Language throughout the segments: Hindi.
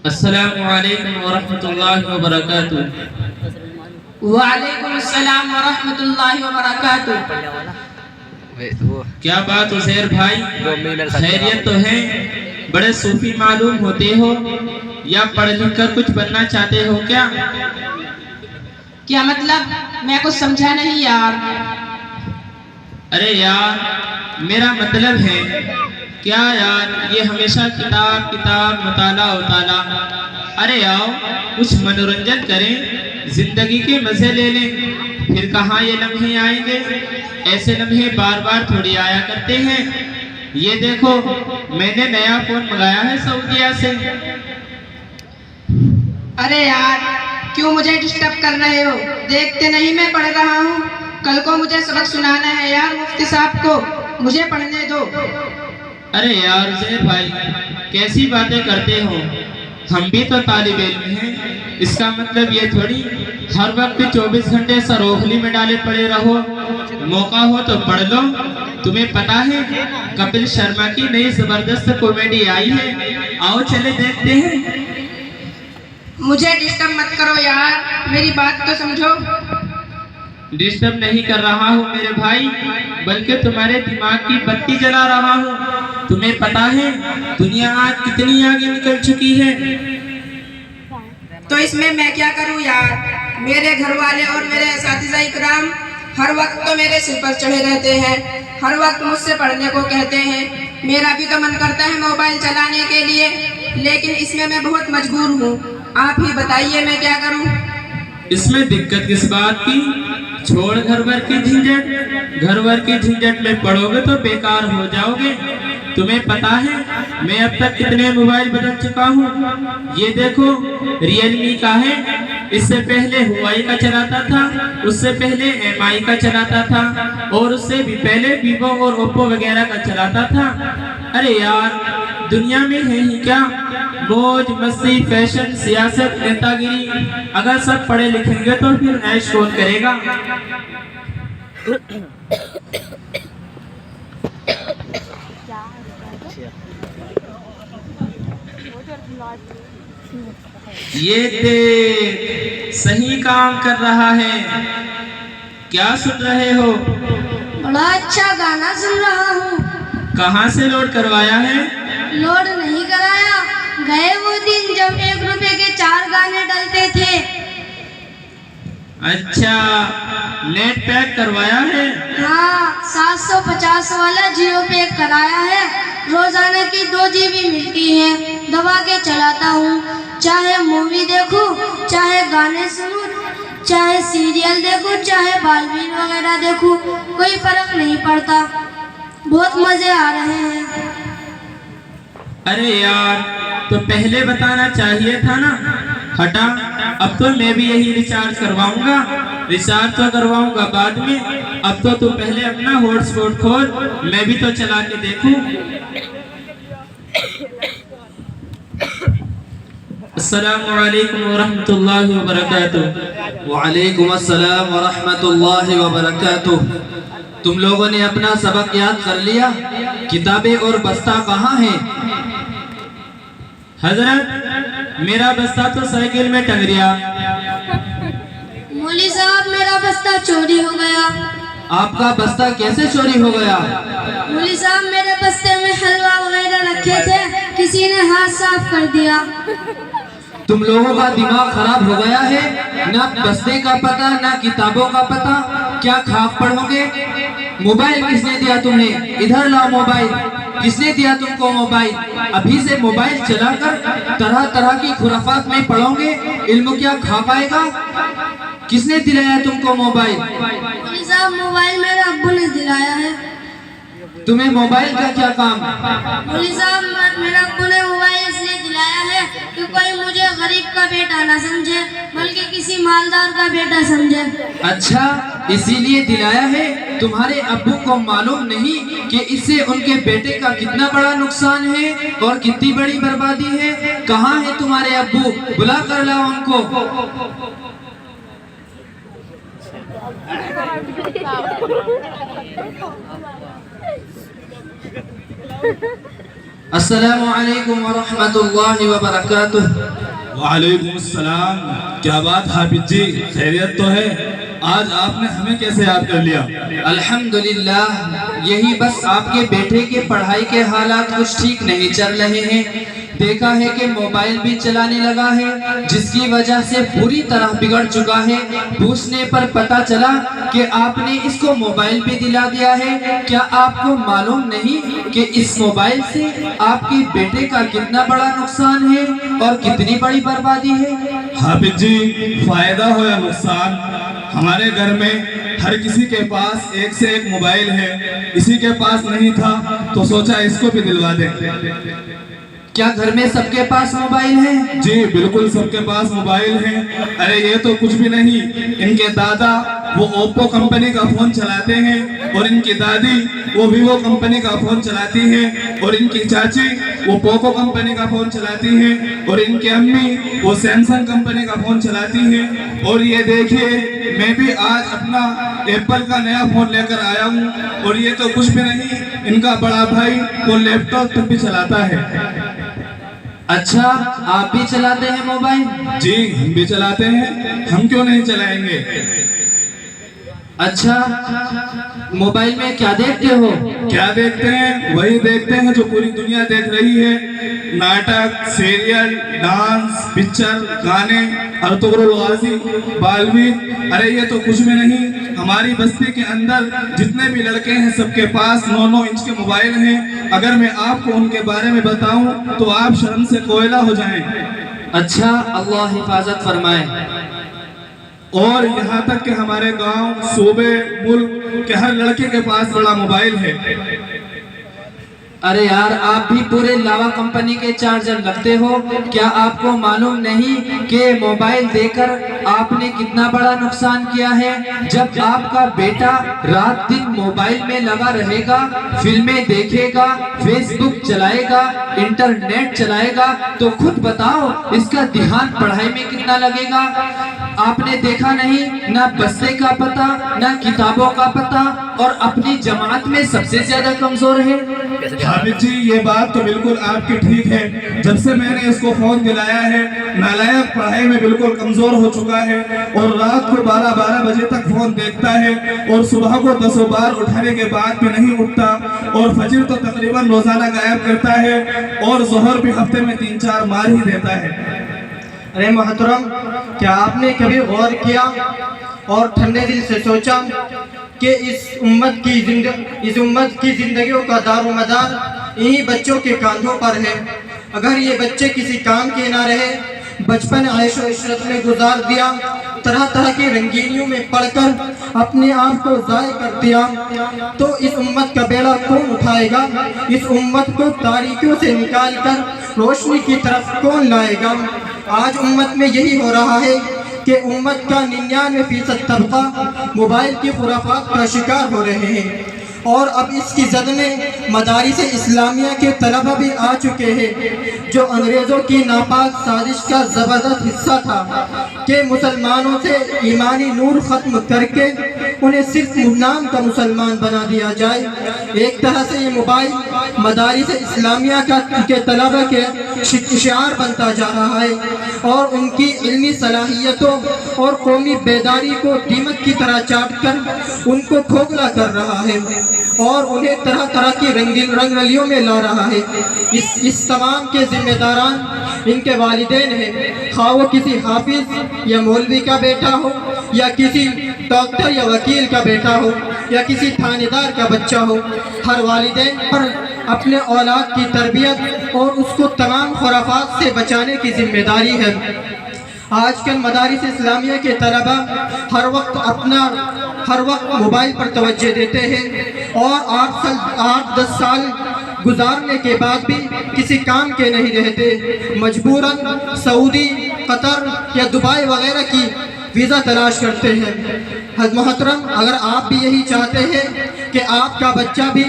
अस्सलामु अलैकुम वरहमतुल्लाहि वबरकातुह। वालेकुम अस्सलाम व रहमतुल्लाहि व बरकातुह। क्या बात उज़ैर भाई, खैरियत तो है? बड़े सूफी मालूम होते हो, या पढ़ लिख कर कुछ बनना चाहते हो क्या? क्या मतलब? मैं कुछ समझा नहीं यार। अरे यार, मेरा मतलब है क्या यार, ये हमेशा किताब किताब मुताला उताला। अरे आओ, कुछ मनोरंजन करें, जिंदगी के मजे ले लें। फिर कहाँ ये लम्हे आएंगे? ऐसे लम्हे बार बार थोड़ी आया करते हैं। ये देखो, मैंने नया फोन मंगाया है सऊदीया से। अरे यार, क्यों मुझे डिस्टर्ब कर रहे हो? देखते नहीं मैं पढ़ रहा हूँ। कल को मुझे सबक सुनाना है यार मुफ्ती साहब को, मुझे पढ़ने दो। अरे यार ज़ैर भाई, कैसी बातें करते हो? हम भी तो तालिब इल्म हैं। इसका मतलब ये थोड़ी हर वक्त 24 घंटे सरोखली में डाले पड़े रहो। मौका हो तो पढ़ लो। तुम्हें पता है कपिल शर्मा की नई जबरदस्त कॉमेडी आई है? आओ चले देखते हैं। मुझे डिस्टर्ब मत करो यार, मेरी बात तो समझो। डिस्टर्ब नहीं कर रहा हूँ मेरे भाई, बल्कि तुम्हारे दिमाग की बत्ती जला रहा हूँ। तुम्हें पता है दुनिया आज कितनी आगे निकल चुकी है? तो इसमें मैं क्या करूं यार? मेरे घर वाले और मेरे असातिज़ा इकराम हर वक्त तो मेरे सिर पर चढ़े रहते हैं, हर वक्त मुझसे पढ़ने को कहते हैं। मेरा भी तो मन करता है मोबाइल चलाने के लिए, लेकिन इसमें मैं बहुत मजबूर हूँ। आप ही बताइए मैं क्या करूँ? इसमें दिक्कत किस बात की? छोड़ घर भर की झंझट। घर भर की झंझट में पढ़ोगे तो बेकार हो जाओगे। तुम्हें पता है मैं अब तक कितने मोबाइल बदल चुका हूँ? ये देखो, रियलमी का है, इससे पहले हुआई का चलाता था, उससे पहले एमआई का चलाता था, और उससे भी पहले वीवो और ओप्पो वगैरह का चलाता था। अरे यार, दुनिया में है ही क्या? मौज मस्ती, फैशन, सियासत, नेतागिरी। अगर सब पढ़े लिखेंगे तो फिर ऐश कौन करेगा? ये देख, सही काम कर रहा है। क्या सुन रहे हो? बड़ा अच्छा गाना सुन रहा हूँ। कहाँ से लोड करवाया है? लोड नहीं कराया, गए वो दिन जब 1 रुपए के 4 गाने डलते थे। अच्छा, नेट पैक करवाया है? हाँ, 750 वाला जियो पैक कराया है। रोजाना की 2 GB मिलती है, दबा के चलाता हूँ। चाहे मूवी देखूँ, चाहे गाने सुनूँ, चाहे सीरियल देखूँ, चाहे बालवीर वगैरह देखूँ, कोई फर्क नहीं पड़ता। बहुत मजे आ रहे हैं। अरे यार, तो पहले बताना चाहिए था ना। हटा, अब तो मैं भी यही रिचार्ज करवाऊंगा। रिचार्ज तो करवाऊंगा बाद में, अब तो तू पहले अपना हॉटस्पॉट खोल, मैं भी तो चला के देखूं। अस्सलामु अलैकुम वरहमतुल्लाहि वबरकातुह। वालेकुम अस्सलाम व रहमतुल्लाहि व बरकातुह। तुम लोगों ने अपना सबक याद कर लिया? किताबें और बस्ता कहाँ है? हजरत, मेरा बस्ता तो साइकिल में टंग गया। मौली साहब, मेरा बस्ता चोरी हो गया। आपका बस्ता कैसे चोरी हो गया? मौली साहब, मेरे बस्ते में हलवा वगैरह रखे थे, किसी ने हाथ साफ कर दिया। तुम लोगों का दिमाग खराब हो गया है। ना बस्ते का पता, ना किताबों का पता, क्या खाक पढ़ोगे? मोबाइल किसने दिया तुम्हें? इधर लाओ मोबाइल। किसने दिया तुमको मोबाइल? अभी से मोबाइल चलाकर तरह तरह की खुराफात में पढ़ोगे, इल्म क्या खा पाएगा? किसने दिलाया तुमको मोबाइल? मौली साहब, मोबाइल मेरे अब्बू ने दिलाया है। तुम्हें मोबाइल का क्या काम? मौली साहब, मेरे अब्बू ने मोबाइल इसलिए दिलाया है कि कोई मुझे गरीब का बेटा ना समझे, बल्कि किसी मालदार का बेटा समझे। अच्छा, इसीलिए दिलाया है। तुम्हारे अब्बू को मालूम नहीं कि इससे उनके बेटे का कितना बड़ा नुकसान है और कितनी बड़ी बर्बादी है? कहाँ है तुम्हारे अब्बू? बुला कर लाओ उनको। अस्सलामु अलैकुम व रहमतुल्लाहि व बरकातुहू। वालेकुम अस्सलाम। क्या बात हाफिज जी, खैरियत तो है? आज आपने हमें कैसे याद कर लिया? अल्हम्दुलिल्लाह, यही बस आपके बेटे के पढ़ाई के हालात कुछ ठीक नहीं चल रहे हैं। देखा है कि मोबाइल भी चलाने लगा है, जिसकी वजह से पूरी तरह बिगड़ चुका है। पूछने पर पता चला कि आपने इसको मोबाइल भी दिला दिया है। क्या आपको मालूम नहीं कि इस मोबाइल से आपके बेटे का कितना बड़ा नुकसान है और कितनी बड़ी बर्बादी है? हाफिज जी, फायदा हो या नुकसान, हमारे घर में हर किसी के पास एक से एक मोबाइल है। इसी के पास नहीं था तो सोचा इसको भी दिलवा दें। क्या घर में सबके पास मोबाइल है? जी बिल्कुल, सबके पास मोबाइल है। अरे ये तो कुछ भी नहीं, इनके दादा वो ओप्पो कंपनी का फोन चलाते हैं और इनकी दादी वो वीवो कंपनी का फोन चलाती है और इनकी चाची वो पोको कंपनी का फोन चलाती है और इनकी अम्मी वो सैमसंग कंपनी का फोन चलाती है। और ये देखिए, मैं भी आज अपना एप्पल का नया फोन लेकर आया हूँ और ये तो कुछ भी नहीं, इनका बड़ा भाई वो लैपटॉप तक भी चलाता है। अच्छा, आप भी चलाते हैं मोबाइल? जी हम भी चलाते हैं, हम क्यों नहीं चलाएंगे। अच्छा, मोबाइल में क्या देखते हो? क्या देखते हैं? वही देखते हैं जो पूरी दुनिया देख रही है। नाटक, सीरियल, डांस, पिक्चर, गाने, अर्तुगरुल गाजी, बालवीर। अरे ये तो कुछ भी नहीं, हमारी बस्ती के अंदर जितने भी लड़के हैं सबके पास 9-9 इंच के मोबाइल हैं। अगर मैं आपको उनके बारे में बताऊं तो आप शर्म से कोयला हो जाएं। अच्छा, अल्लाह हिफाजत फरमाए। और यहाँ तक कि हमारे गांव, सूबे, मुल्क के हर लड़के के पास बड़ा मोबाइल है। अरे यार, आप भी पूरे लावा कंपनी के चार्जर रखते हो। क्या आपको मालूम नहीं कि मोबाइल देकर आपने कितना बड़ा नुकसान किया है? जब आपका बेटा रात दिन मोबाइल में लगा रहेगा, फिल्में देखेगा, फेसबुक चलाएगा, इंटरनेट चलाएगा, तो खुद बताओ इसका ध्यान पढ़ाई में कितना लगेगा? आपने देखा नहीं, ना बस्ते का पता, ना किताबों का पता, और अपनी जमात में सबसे ज्यादा कमजोर है। हामिद जी, ये बात तो बिल्कुल आपकी ठीक है। जब से मैंने इसको फोन दिलाया है, नालायक पढ़ाई में बिल्कुल कमजोर हो चुका है और रात को 12-12 बजे तक फोन देखता है और सुबह को 10 बार उठाने के बाद भी नहीं उठता और फजर तो तकरीबन रोजाना गायब करता है और जोहर भी हफ्ते में 3-4 मार ही देता है। अरे मोहतरम, क्या आपने कभी गौर किया और ठंडे दिल से सोचा कि इस उम्मत की जिंदगियों का दारोमदार इन्हीं बच्चों के कांधों पर है। अगर ये बच्चे किसी काम के ना रहे, बचपन ऐशो इशरत में गुजार दिया, तरह तरह की रंगीनियों में पढ़कर अपने आप को ज़ाय कर दिया, तो इस उम्मत का बेड़ा कौन उठाएगा? इस उम्मत को तारीकियों से निकाल कर रोशनी की तरफ कौन लाएगा? आज उम्मत में यही हो रहा है कि उम्मत का 99% तबका मोबाइल की खुराफात का शिकार हो रहे हैं और अब इसकी जद में मदारिस इस्लामिया के तलबा भी आ चुके हैं, जो अंग्रेज़ों की नापाक साजिश का ज़बरदस्त हिस्सा था कि मुसलमानों से ईमानी नूर ख़त्म करके उन्हें सिर्फ नाम का मुसलमान बना दिया जाए। एक तरह से ये मोबाइल मदारिस इस्लामिया के तलबा के शिआर बनता जा रहा है और उनकी इल्मी सलाहियतों और कौमी बेदारी को दीमक की तरह चाट कर उनको खोखला कर रहा है और उन्हें तरह तरह की रंगरलियों में ला रहा है। इस तमाम के जिम्मेदारान इनके वालिदैन हैं, खा वो किसी हाफिज या मौलवी का बेटा हो या किसी डॉक्टर या वकील का बेटा हो या किसी थानेदार का बच्चा हो। हर वालिदैन पर अपने औलाद की तरबियत और उसको तमाम खुराफात से बचाने की जिम्मेदारी है। आजकल मदारिस इस्लामिया के तलबा हर वक्त मोबाइल पर तवज्जो देते हैं और 8-10 साल गुजारने के बाद भी किसी काम के नहीं रहते, मजबूरन सऊदी, कतर या दुबई वगैरह की वीज़ा तलाश करते हैं। मोहतरम, अगर आप भी यही चाहते हैं कि आपका बच्चा भी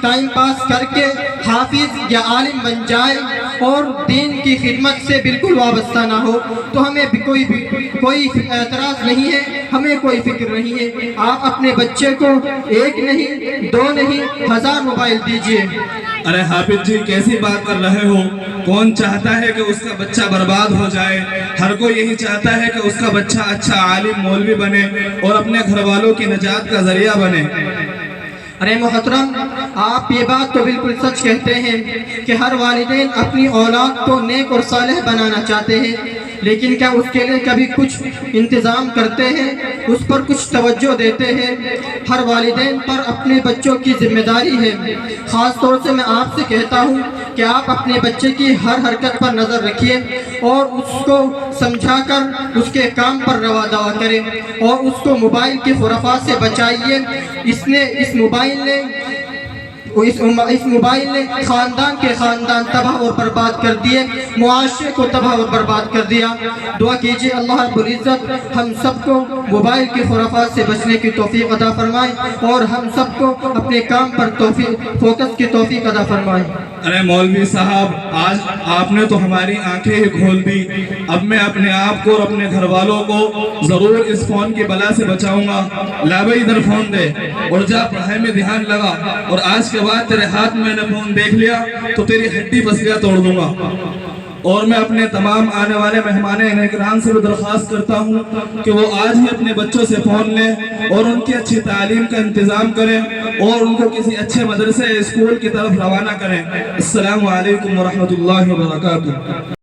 टाइम पास करके हाफिज या आलिम बन जाए और दीन की खिदमत से बिल्कुल वाबस्ता ना हो, तो हमें भी कोई एतराज़ नहीं है, हमें कोई फिक्र नहीं है। आप अपने बच्चे को 1 नहीं, 2 नहीं, 1000 मोबाइल दीजिए। अरे हाफिज जी, कैसी बात कर रहे हो? कौन चाहता है कि उसका बच्चा बर्बाद हो जाए? हर कोई यही चाहता है कि उसका बच्चा अच्छा आलिम मौलवी बने और अपने घर वालों की निजात का जरिया बने। अरे मोहतरम, आप ये बात तो बिल्कुल सच कहते हैं कि हर वालिदैन अपनी औलाद को नेक और सालेह बनाना चाहते हैं, लेकिन क्या उसके लिए कभी कुछ इंतज़ाम करते हैं, उस पर कुछ तवज्जो देते हैं? हर वालिदैन पर अपने बच्चों की जिम्मेदारी है। ख़ास तौर से मैं आपसे कहता हूँ कि आप अपने बच्चे की हर हरकत पर नज़र रखिए और उसको समझाकर उसके काम पर रवा दवा करें और उसको मोबाइल के खुराफात से बचाइए। इस मोबाइल ने ख़ानदान के ख़ानदान तबाह और बर्बाद कर दिए, मुआशरे को तबाह और बर्बाद कर दिया। दुआ कीजिए अल्लाह रब्बुल इज़्ज़त हम सबको मोबाइल के खुराफात से बचने की तौफीक अता फरमाए और हम सबको अपने काम पर फोकस की तौफीक अता फरमाए। अरे मौलवी साहब, आज आपने तो हमारी आंखें ही खोल दी। अब मैं अपने आप को और अपने घर वालों को जरूर इस फोन की बला से बचाऊंगा। ला भाई इधर फोन दे और जा पढ़ाई में ध्यान लगा, और आज के बाद तेरे हाथ में मैंने फोन देख लिया तो तेरी हड्डी पसलियां तोड़ दूंगा। और मैं अपने तमाम आने वाले मेहमान इकराम से भी दरख्वास्त करता हूँ कि वो आज ही अपने बच्चों से फ़ोन लें और उनकी अच्छी तालीम का इंतज़ाम करें और उनको किसी अच्छे मदरसे स्कूल की तरफ रवाना करें। अस्सलामु अलैकुम वरहमतुल्लाहि वबरकातुहू।